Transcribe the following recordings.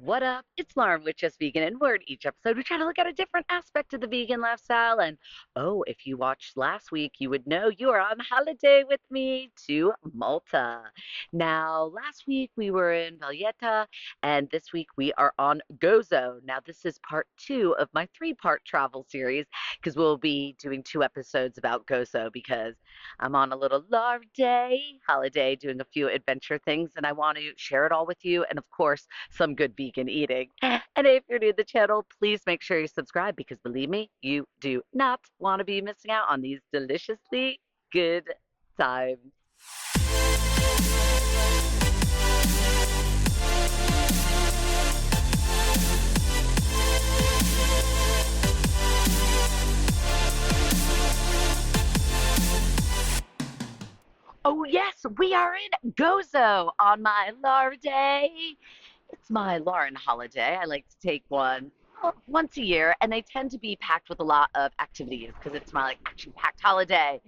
What up? It's Lauren with Just Vegan, and we're in each episode we try to look at a different aspect of the vegan lifestyle. And oh, if you watched last week, you would know you are on holiday with me to Malta. Now, last week we were in Valletta, and this week we are on Gozo. Now, this is part two of my three-part travel series because we'll be doing two episodes about Gozo because I'm on a little day holiday doing a few adventure things, and I want to share it all with you. And of course, some good vegan eating. And if you're new to the channel, please make sure you subscribe because believe me, you do not want to be missing out on these deliciously good times. Oh, yes, we are in Gozo on my Lar Day. It's my Lauren holiday. I like to take one once a year, and they tend to be packed with a lot of activities because it's my like action-packed holiday.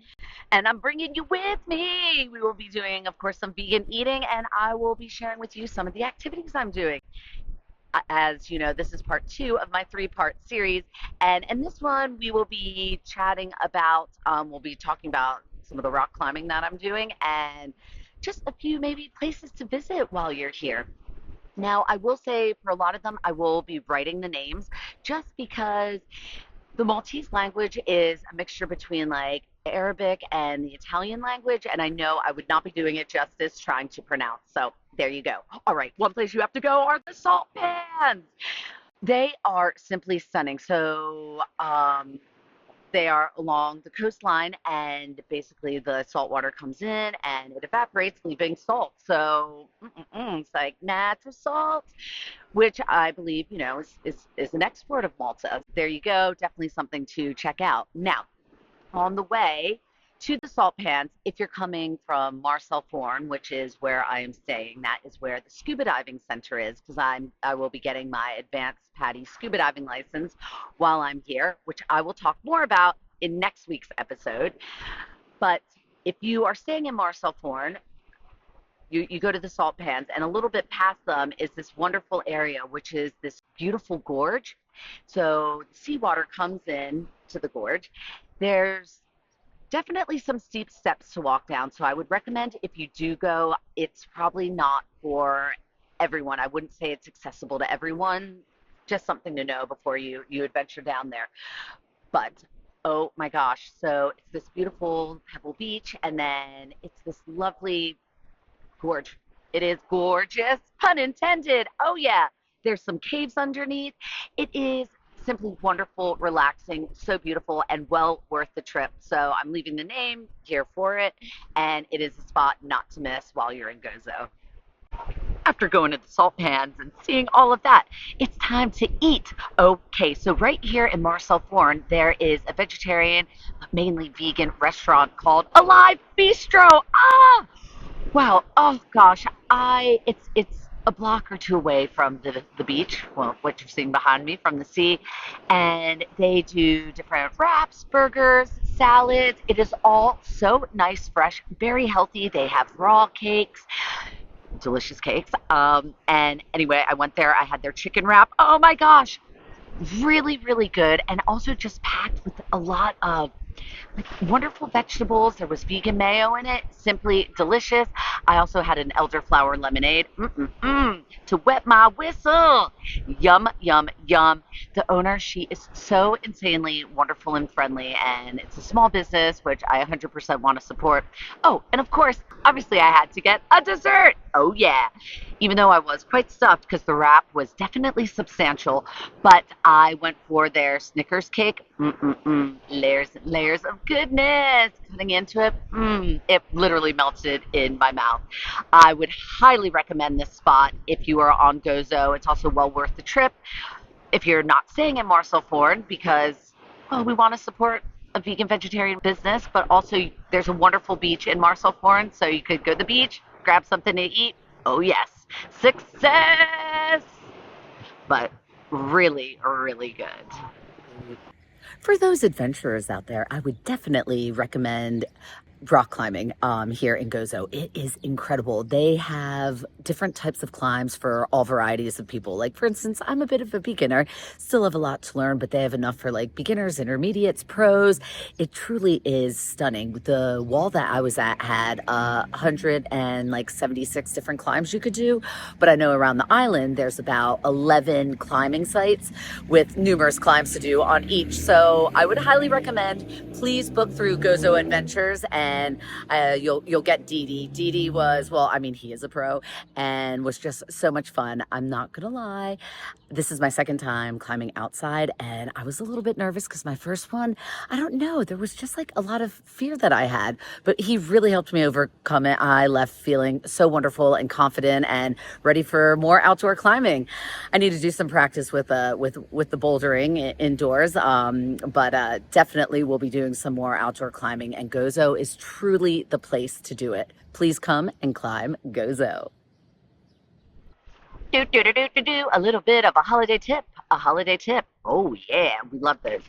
And I'm bringing you with me. We will be doing, of course, some vegan eating, and I will be sharing with you some of the activities I'm doing. As you know, this is part two of my three-part series, and in this one, we will be chatting about, we'll be talking about some of the rock climbing that I'm doing, and just a few maybe places to visit while you're here. Now, I will say for a lot of them, I will be writing the names just because the Maltese language is a mixture between like Arabic and the Italian language, and I know I would not be doing it justice trying to pronounce. So there you go. All right, one place you have to go are the salt pans. They are simply stunning. They are along the coastline, and basically the salt water comes in and it evaporates, leaving salt. So it's like natural salt, which I believe, is an export of Malta. There you go. Definitely something to check out. Now, on the way to the salt pans, if you're coming from Marsalforn, which is where I am staying, that is where the scuba diving center is, because I will be getting my advanced PADI scuba diving license while I'm here, which I will talk more about in next week's episode. But if you are staying in Marsalforn, you go to the salt pans, and a little bit past them is this wonderful area, which is this beautiful gorge. So seawater comes in to the gorge. There's definitely some steep steps to walk down. So I would recommend if you do go, it's probably not for everyone. I wouldn't say it's accessible to everyone. Just something to know before you adventure down there. But oh my gosh, so it's this beautiful pebble beach, and then it's this lovely gorge. It is gorgeous, pun intended. Oh yeah, there's some caves underneath. It is simply wonderful, relaxing, so beautiful, and well worth the trip. So I'm leaving the name here for it, and it is a spot not to miss while you're in Gozo. After going to the salt pans and seeing all of that, it's time to eat. Okay, so right here in Marsalforn, there is a vegetarian, but mainly vegan restaurant called Alive Bistro. Ah, wow. Oh gosh. It's a block or two away from the beach, well, what you're seeing behind me from the sea, and they do different wraps, burgers, salads. It is all so nice, fresh, very healthy. They have raw cakes, delicious cakes. And anyway, I went there. I had their chicken wrap. Oh my gosh, really, really good, and also just packed with a lot of like wonderful vegetables. There was vegan mayo in it, simply delicious. I also had an elderflower lemonade to wet my whistle. Yum, yum, yum. The owner, she is so insanely wonderful and friendly, and it's a small business, which I 100% want to support. Oh, and of course, obviously, I had to get a dessert. Oh, yeah. Even though I was quite stuffed because the wrap was definitely substantial, but I went for their Snickers cake. Layers and layers of goodness cutting into it. It literally melted in my mouth. I would highly recommend this spot if you are on Gozo. It's also well worth the trip if you're not staying in Marsalforn because, well, we want to support a vegan vegetarian business, but also there's a wonderful beach in Marsalforn, so you could go to the beach, grab something to eat. Oh, yes. Success! But really, really good. For those adventurers out there, I would definitely recommend rock climbing here in Gozo. It is incredible. They have different types of climbs for all varieties of people. Like, for instance, I'm a bit of a beginner, still have a lot to learn, but they have enough for like beginners, intermediates, pros. It truly is stunning. The wall that I was at had 176 different climbs you could do, but I know around the island there's about 11 climbing sites with numerous climbs to do on each. So I would highly recommend, please book through Gozo Adventures, and you'll get Didi. Didi was, well, I mean, he is a pro and was just so much fun. I'm not gonna lie, this is my second time climbing outside, and I was a little bit nervous because my first one, I don't know, there was just like a lot of fear that I had, but he really helped me overcome it. I left feeling so wonderful and confident and ready for more outdoor climbing. I need to do some practice with the bouldering indoors, but definitely we'll be doing some more outdoor climbing, and Gozo is truly the place to do it. Please come and climb Gozo. Do, do, do, do, do, do. A little bit of a holiday tip. A holiday tip. Oh, yeah, we love those.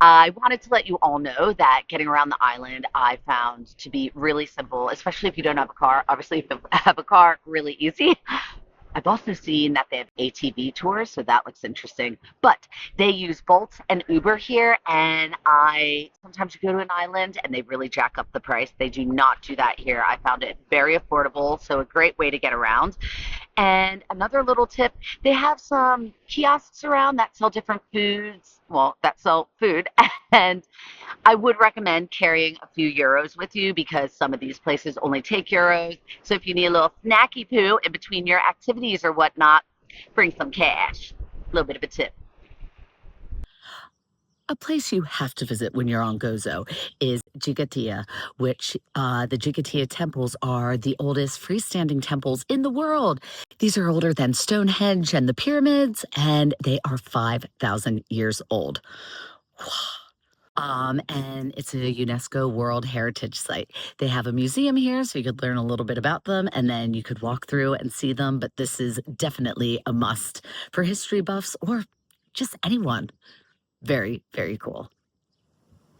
I wanted to let you all know that getting around the island I found to be really simple, especially if you don't have a car. Obviously, if you have a car, really easy. I've also seen that they have ATV tours, so that looks interesting. But they use Bolt and Uber here, and I sometimes you go to an island and they really jack up the price. They do not do that here. I found it very affordable, so a great way to get around. And another little tip, they have some kiosks around that sell different foods, well, that sell food. And I would recommend carrying a few euros with you because some of these places only take euros. So if you need a little snacky poo in between your activities or whatnot, bring some cash. A little bit of a tip. A place you have to visit when you're on Gozo is Gigatia, which the Gigatia temples are the oldest freestanding temples in the world. These are older than Stonehenge and the pyramids, and they are 5,000 years old. And it's a UNESCO World Heritage Site. They have a museum here, so you could learn a little bit about them, and then you could walk through and see them. But this is definitely a must for history buffs or just anyone. Very, very cool.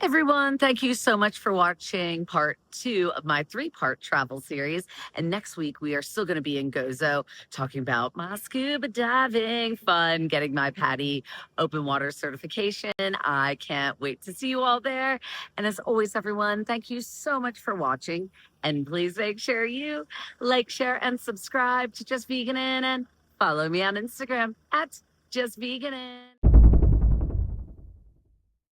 Everyone, thank you so much for watching part 2 of my 3-part travel series. And next week, we are still going to be in Gozo talking about my scuba diving fun, getting my PADI open water certification. I can't wait to see you all there. And as always, everyone, thank you so much for watching. And please make sure you like, share, and subscribe to Just Veganin, and follow me on Instagram at Just Veganin.